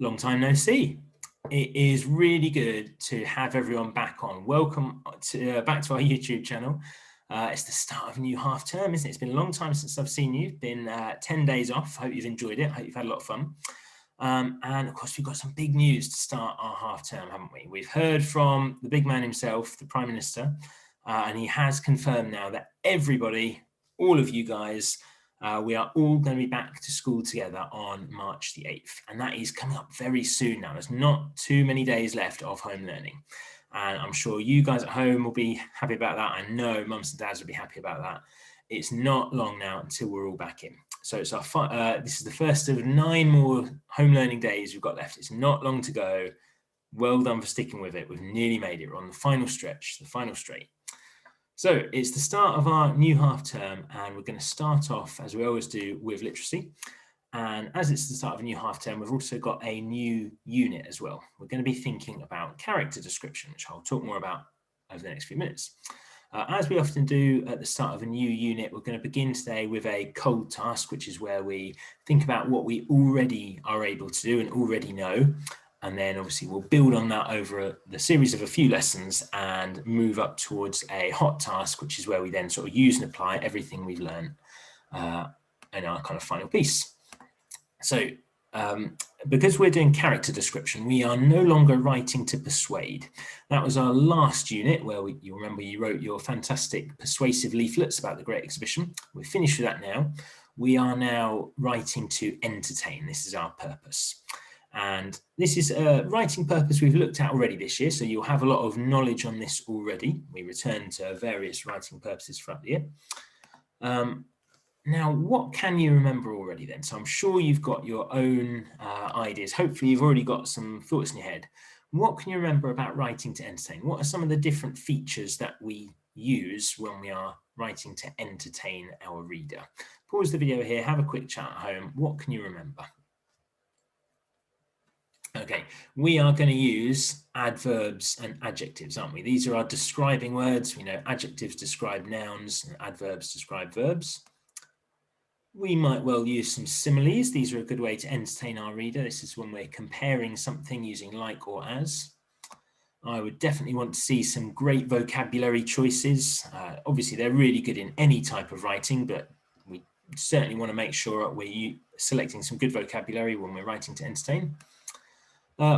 Long time no see. It is really good to have everyone back on. Welcome back to our YouTube channel. It's the start of a new half term, isn't it? It's been a long time since I've seen you. It's been 10 days off. Hope you've enjoyed it. Hope you've had a lot of fun. And of course, we've got some big news to start our half term, haven't we? We've heard from the big man himself, the Prime Minister, and he has confirmed now that everybody, all of you guys, we are all going to be back to school together on March the 8th. And that is coming up very soon now. There's not too many days left of home learning. And I'm sure you guys at home will be happy about that. I know mums and dads will be happy about that. It's not long now until we're all back in. So it's this is the first of 9 more home learning days we've got left. It's not long to go. Well done for sticking with it. We've nearly made it. We're on the final stretch, the final straight. So it's the start of our new half term, and we're going to start off, as we always do, with literacy. And as it's the start of a new half term, we've also got a new unit as well. We're going to be thinking about character description, which I'll talk more about over the next few minutes. As we often do at the start of a new unit, we're going to begin today with a cold task, which is where we think about what we already are able to do and already know. And then obviously we'll build on that over the series of a few lessons and move up towards a hot task, which is where we then sort of use and apply everything we've learned in our kind of final piece. So because we're doing character description, we are no longer writing to persuade. That was our last unit where you remember you wrote your fantastic persuasive leaflets about the Great Exhibition. We're finished with that now. We are now writing to entertain. This is our purpose. And this is a writing purpose we've looked at already this year, so you'll have a lot of knowledge on this already. We return to various writing purposes throughout the year. Now, what can you remember already then? So I'm sure you've got your own ideas. Hopefully you've already got some thoughts in your head. What can you remember about writing to entertain? What are some of the different features that we use when we are writing to entertain our reader? Pause the video here, have a quick chat at home. What can you remember? Okay, we are going to use adverbs and adjectives, aren't we? These are our describing words. We know adjectives describe nouns and adverbs describe verbs. We might well use some similes. These are a good way to entertain our reader. This is when we're comparing something using like or as. I would definitely want to see some great vocabulary choices. Obviously, they're really good in any type of writing, but we certainly want to make sure we're selecting some good vocabulary when we're writing to entertain.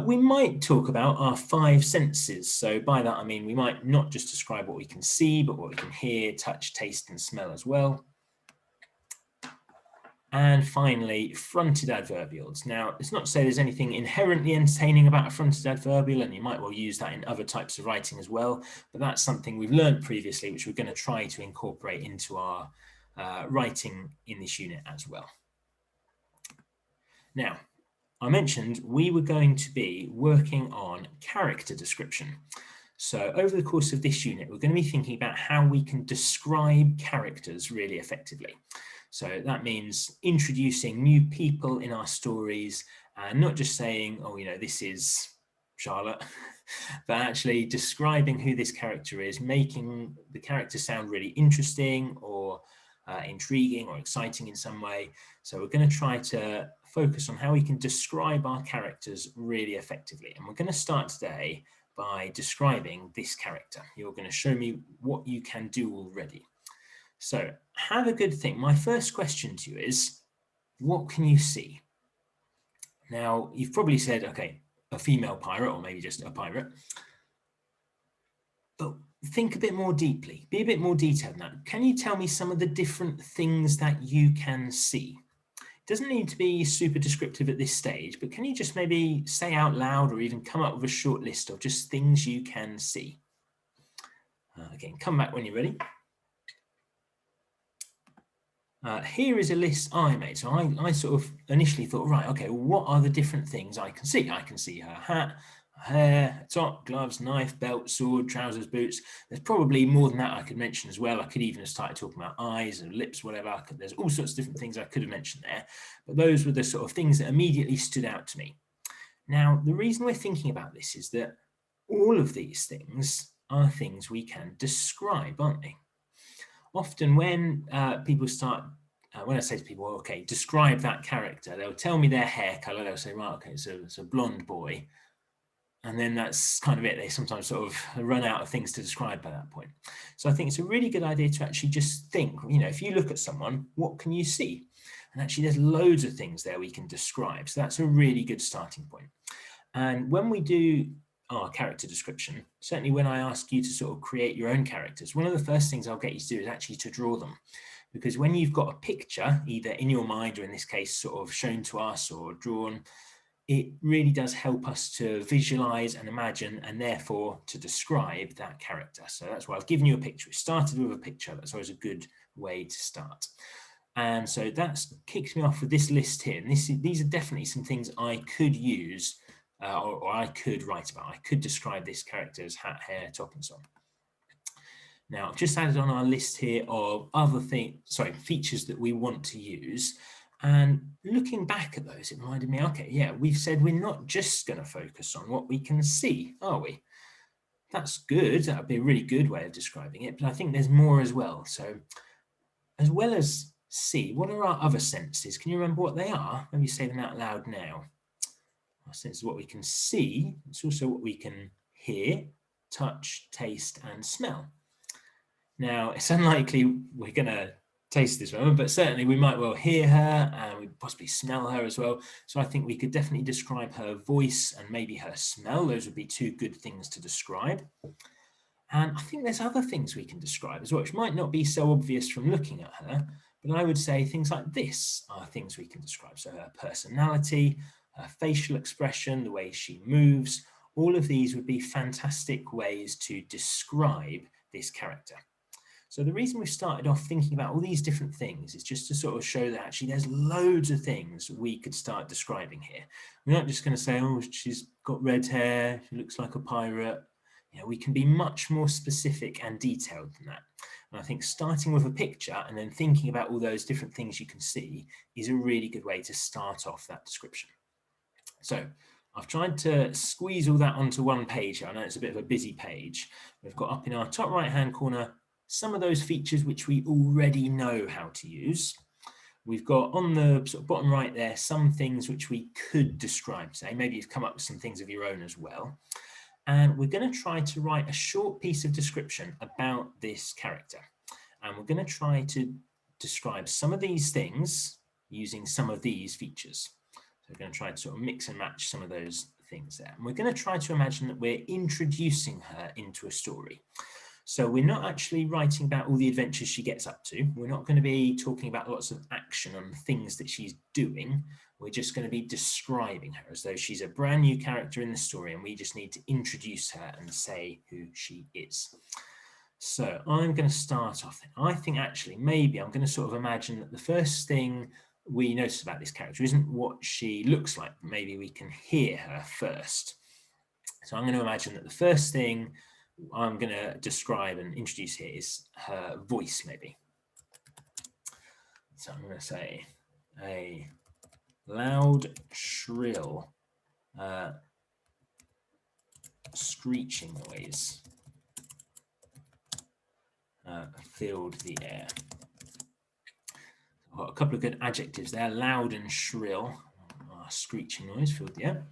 We might talk about our 5 senses. So by that, I mean, we might not just describe what we can see, but what we can hear, touch, taste, and smell as well. And finally, fronted adverbials. Now, it's not to say there's anything inherently entertaining about a fronted adverbial, and you might well use that in other types of writing as well, but that's something we've learned previously, which we're going to try to incorporate into our writing in this unit as well. Now, I mentioned we were going to be working on character description. So over the course of this unit, we're going to be thinking about how we can describe characters really effectively. So that means introducing new people in our stories and not just saying, oh, you know, this is Charlotte, but actually describing who this character is, making the character sound really interesting or intriguing or exciting in some way. So we're going to try to focus on how we can describe our characters really effectively. And we're going to start today by describing this character. You're going to show me what you can do already. So have a good think. My first question to you is, what can you see? Now, you've probably said, okay, a female pirate, or maybe just a pirate. But think a bit more deeply, be a bit more detailed than that. Can you tell me some of the different things that you can see? It doesn't need to be super descriptive at this stage, but can you just maybe say out loud or even come up with a short list of just things you can see? Again, come back when you're ready. Here is a list I made. So I sort of initially thought, right, okay, well, what are the different things I can see? I can see her hat, her hair, top, gloves, knife, belt, sword, trousers, boots. There's probably more than that I could mention as well. I could even have started talking about eyes and lips, whatever. There's all sorts of different things I could have mentioned there. But those were the sort of things that immediately stood out to me. Now, the reason we're thinking about this is that all of these things are things we can describe, aren't they? Often when people start when I say to people, okay, describe that character, they'll tell me their hair color. They'll say, right, okay, so it's a blonde boy. And then that's kind of it. They sometimes sort of run out of things to describe by that point. So I think it's a really good idea to actually just think, you know, if you look at someone, what can you see? And actually there's loads of things there we can describe. So that's a really good starting point. And when we do our character description, certainly when I ask you to sort of create your own characters, one of the first things I'll get you to do is actually to draw them. Because when you've got a picture, either in your mind or in this case, sort of shown to us or drawn, it really does help us to visualize and imagine and therefore to describe that character. So that's why I've given you a picture. It started with a picture. That's always a good way to start. And so that's kicked me off with this list here. And these are definitely some things I could use or I could write about. I could describe this character as hat, hair, top, and so on. Now, I've just added on our list here of other features that we want to use. And looking back at those, it reminded me, okay, yeah, we've said we're not just going to focus on what we can see, are we? That's good. That would be a really good way of describing it. But I think there's more as well. So as well as see, what are our other senses? Can you remember what they are? Maybe say them out loud now. Our sense is what we can see. It's also what we can hear, touch, taste, and smell. Now, it's unlikely we're going to taste this woman, but certainly we might well hear her and we possibly smell her as well. So I think we could definitely describe her voice and maybe her smell. Those would be two good things to describe. And I think there's other things we can describe as well, which might not be so obvious from looking at her, but I would say things like this are things we can describe. So her personality, her facial expression, the way she moves, all of these would be fantastic ways to describe this character. So the reason we started off thinking about all these different things is just to sort of show that actually there's loads of things we could start describing here. We're not just going to say, oh, she's got red hair, she looks like a pirate. You know, we can be much more specific and detailed than that. And I think starting with a picture and then thinking about all those different things you can see is a really good way to start off that description. So I've tried to squeeze all that onto one page. I know it's a bit of a busy page. We've got up in our top right-hand corner some of those features which we already know how to use. We've got on the sort of bottom right there some things which we could describe. Say maybe you've come up with some things of your own as well. And we're going to try to write a short piece of description about this character. And we're going to try to describe some of these things using some of these features. So we're going to try to sort of mix and match some of those things there. And we're going to try to imagine that we're introducing her into a story. So we're not actually writing about all the adventures she gets up to. We're not going to be talking about lots of action and things that she's doing. We're just going to be describing her as though she's a brand new character in the story and we just need to introduce her and say who she is. So I'm going to start off. I think actually maybe I'm going to sort of imagine that the first thing we notice about this character isn't what she looks like. Maybe we can hear her first. So I'm going to imagine that the first thing I'm going to describe and introduce here is her voice, maybe. So I'm going to say a loud, shrill, screeching noise filled the air. I've got a couple of good adjectives there, loud and shrill. Screeching noise filled the air.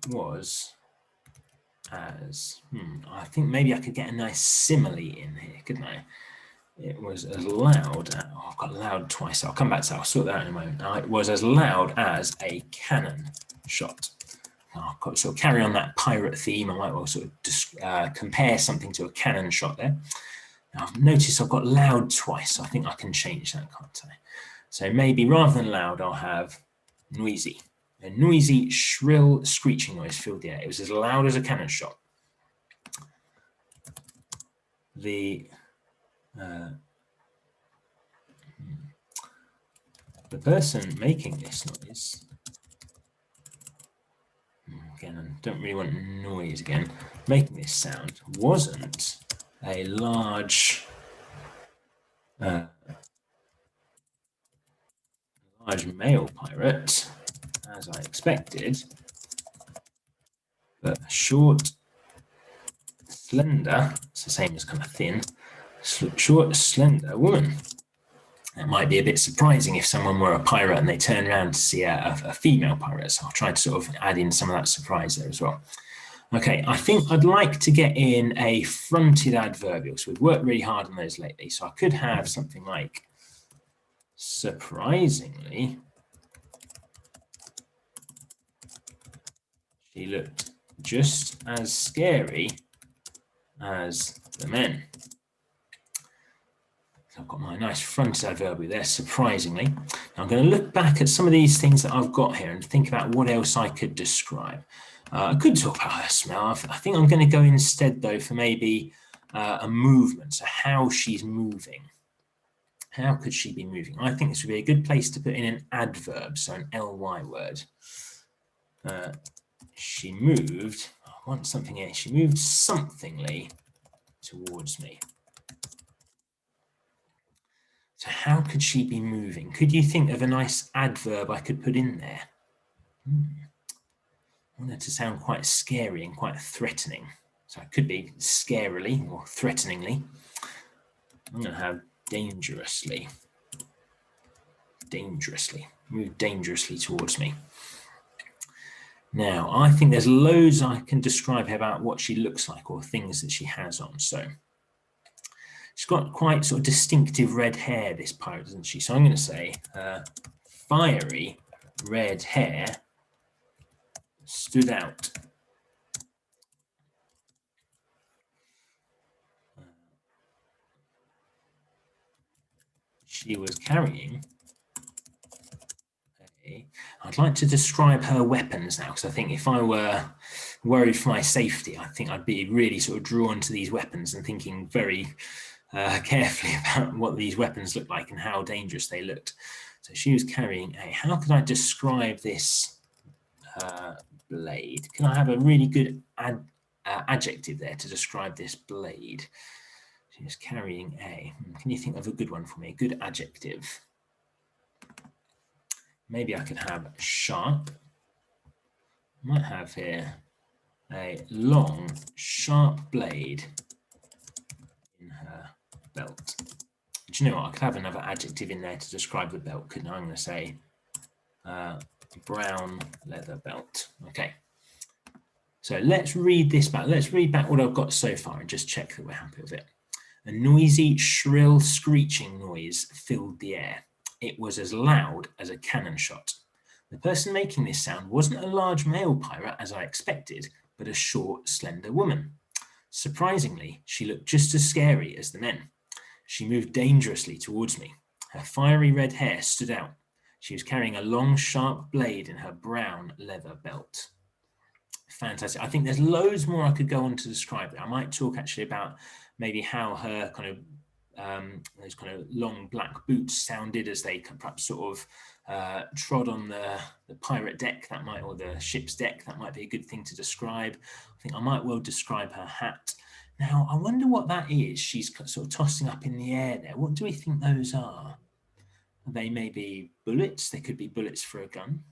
Was as, I think maybe I could get a nice simile in here, couldn't I? It was as loud, I've got loud twice, I'll come back to that, I'll sort that out in a moment. It was as loud as a cannon shot. I'll sort of carry on that pirate theme. I might well sort of compare something to a cannon shot there. Now I've noticed I've got loud twice, so I think I can change that, can't I? So maybe rather than loud, I'll have noisy. A noisy, shrill, screeching noise filled the air. It was as loud as a cannon shot. The person making this noise, again, I don't really want noise again, making this sound wasn't a large male pirate, as I expected, but a short, slender, it's the same as kind of thin, short, slender woman. That might be a bit surprising if someone were a pirate and they turn around to see a female pirate. So I'll try to sort of add in some of that surprise there as well. Okay, I think I'd like to get in a fronted adverbial. So we've worked really hard on those lately. So I could have something like surprisingly, she looked just as scary as the men. So I've got my nice fronted adverbial there, surprisingly. Now I'm going to look back at some of these things that I've got here and think about what else I could describe. I could talk about her smell. I think I'm going to go instead, though, for maybe a movement, so how she's moving. How could she be moving? I think this would be a good place to put in an adverb, so an ly word. She moved, I want something here, she moved somethingly towards me. So how could she be moving? Could you think of a nice adverb I could put in there? I want it to sound quite scary and quite threatening. So it could be scarily or threateningly. I'm going to have dangerously. Dangerously. Move dangerously towards me. Now, I think there's loads I can describe about what she looks like or things that she has on. So she's got quite sort of distinctive red hair, this pirate, doesn't she? So I'm going to say fiery red hair stood out. She was carrying I'd like to describe her weapons now, because I think if I were worried for my safety, I think I'd be really sort of drawn to these weapons and thinking very carefully about what these weapons look like and how dangerous they looked. So she was carrying a, how could I describe this blade? Can I have a really good adjective there to describe this blade? She was carrying a, can you think of a good one for me? A good adjective. Maybe I could have sharp. I might have here a long, sharp blade in her belt. Do you know what? I could have another adjective in there to describe the belt, couldn't I? I'm going to say brown leather belt. Okay. So let's read this back. Let's read back what I've got so far and just check that we're happy with it. A noisy, shrill, screeching noise filled the air. It was as loud as a cannon shot. The person making this sound wasn't a large male pirate, as I expected, but a short, slender woman. Surprisingly, she looked just as scary as the men. She moved dangerously towards me. Her fiery red hair stood out. She was carrying a long, sharp blade in her brown leather belt. Fantastic. I think there's loads more I could go on to describe it. I might talk actually about maybe how her kind of those kind of long black boots sounded as they perhaps sort of trod on the pirate deck, that might, or the ship's deck. That might be a good thing to describe. I think I might well describe her hat. Now, I wonder what that is she's sort of tossing up in the air there. What do we think those are? They may be bullets. They could be bullets for a gun.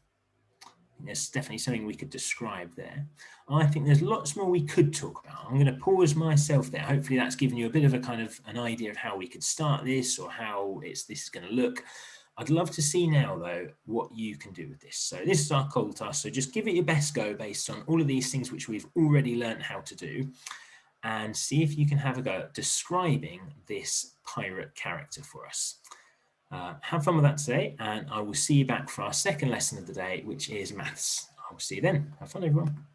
There's definitely something we could describe there. I think there's lots more we could talk about. I'm going to pause myself there. Hopefully that's given you a bit of a kind of an idea of how we could start this or how this is going to look. I'd love to see now, though, what you can do with this. So this is our cold task. So just give it your best go based on all of these things which we've already learned how to do, and see if you can have a go at describing this pirate character for us. Have fun with that today, and I will see you back for our second lesson of the day, which is maths. I will see you then. Have fun, everyone.